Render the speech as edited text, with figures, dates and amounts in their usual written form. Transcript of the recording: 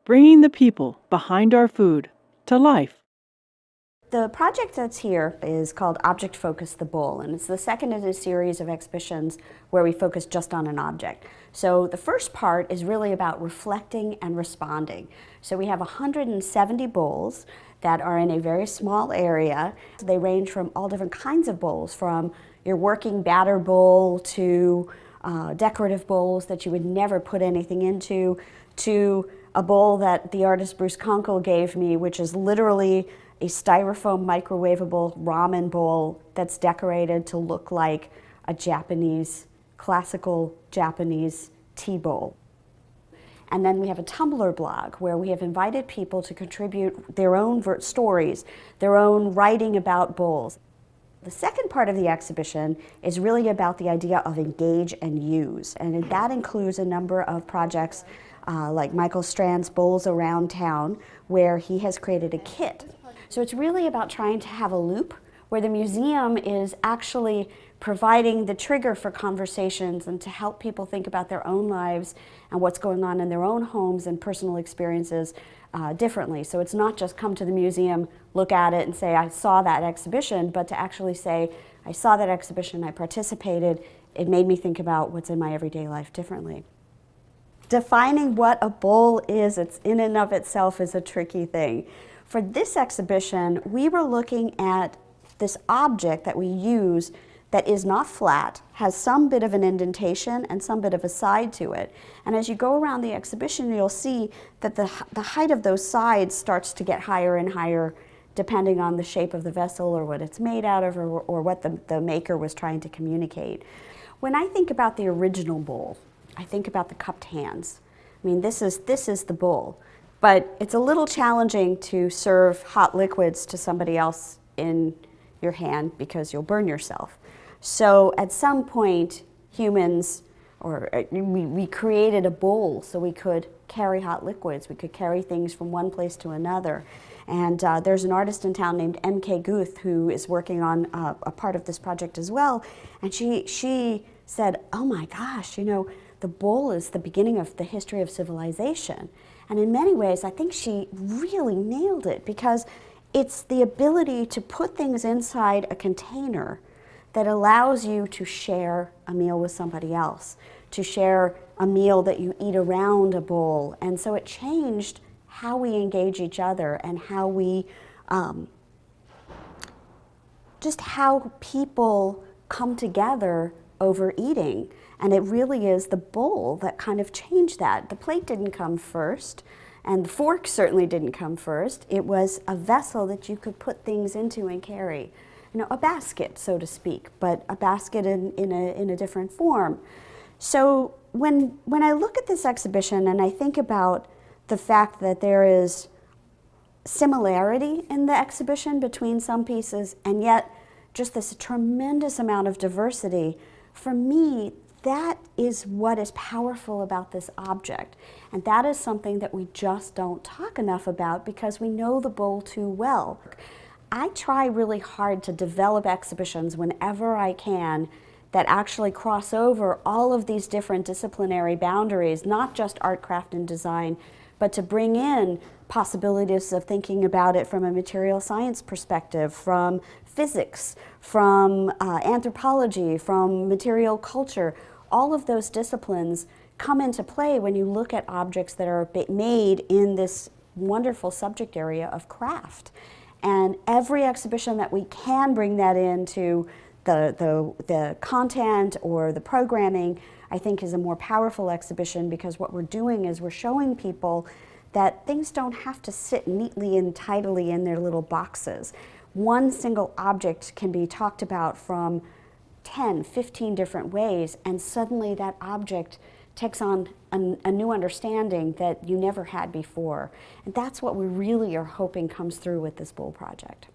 bringing the people behind our food to life. The project that's here is called Object Focus the Bowl, and it's the second in a series of exhibitions where we focus just on an object. So the first part is really about reflecting and responding. So we have 170 bowls that are in a very small area. They range from all different kinds of bowls, from your working batter bowl to decorative bowls that you would never put anything into, to a bowl that the artist Bruce Conkle gave me, which is literally a styrofoam microwavable ramen bowl that's decorated to look like a classical Japanese tea bowl. And then we have a Tumblr blog where we have invited people to contribute their own stories, their own writing about bowls. The second part of the exhibition is really about the idea of engage and use, and that includes a number of projects like Michael Strand's Bowls Around Town, where he has created a kit. So it's really about trying to have a loop where the museum is actually providing the trigger for conversations and to help people think about their own lives and what's going on in their own homes and personal experiences differently. So it's not just come to the museum, look at it and say, I saw that exhibition, but to actually say, I saw that exhibition, I participated, it made me think about what's in my everyday life differently. Defining what a bowl is, it's in and of itself is a tricky thing. For this exhibition, we were looking at this object that we use that is not flat, has some bit of an indentation and some bit of a side to it. And as you go around the exhibition, you'll see that the height of those sides starts to get higher and higher depending on the shape of the vessel or what it's made out of or what the maker was trying to communicate. When I think about the original bowl, I think about the cupped hands. I mean, this is the bowl, but it's a little challenging to serve hot liquids to somebody else in your hand because you'll burn yourself. So at some point, humans, we created a bowl so we could carry hot liquids, we could carry things from one place to another. And there's an artist in town named M.K. Guth who is working on a part of this project as well. And she said, oh my gosh, you know, the bowl is the beginning of the history of civilization. And in many ways, I think she really nailed it because it's the ability to put things inside a container that allows you to share a meal with somebody else, to share a meal that you eat around a bowl. And so it changed how we engage each other and how we, just how people come together over eating. And it really is the bowl that kind of changed that. The plate didn't come first, and the fork certainly didn't come first. It was a vessel that you could put things into and carry. You know, a basket, so to speak, but a basket in a different form. So when I look at this exhibition and I think about the fact that there is similarity in the exhibition between some pieces and yet just this tremendous amount of diversity, for me, that is what is powerful about this object. And that is something that we just don't talk enough about because we know the bowl too well. I try really hard to develop exhibitions whenever I can that actually cross over all of these different disciplinary boundaries, not just art, craft, and design, but to bring in possibilities of thinking about it from a material science perspective, from physics, from anthropology, from material culture. All of those disciplines come into play when you look at objects that are made in this wonderful subject area of craft. And every exhibition that we can bring that into the content or the programming, I think is a more powerful exhibition because what we're doing is we're showing people that things don't have to sit neatly and tidily in their little boxes. One single object can be talked about from 10, 15 different ways, and suddenly that object takes on a new understanding that you never had before. And that's what we really are hoping comes through with this bowl project.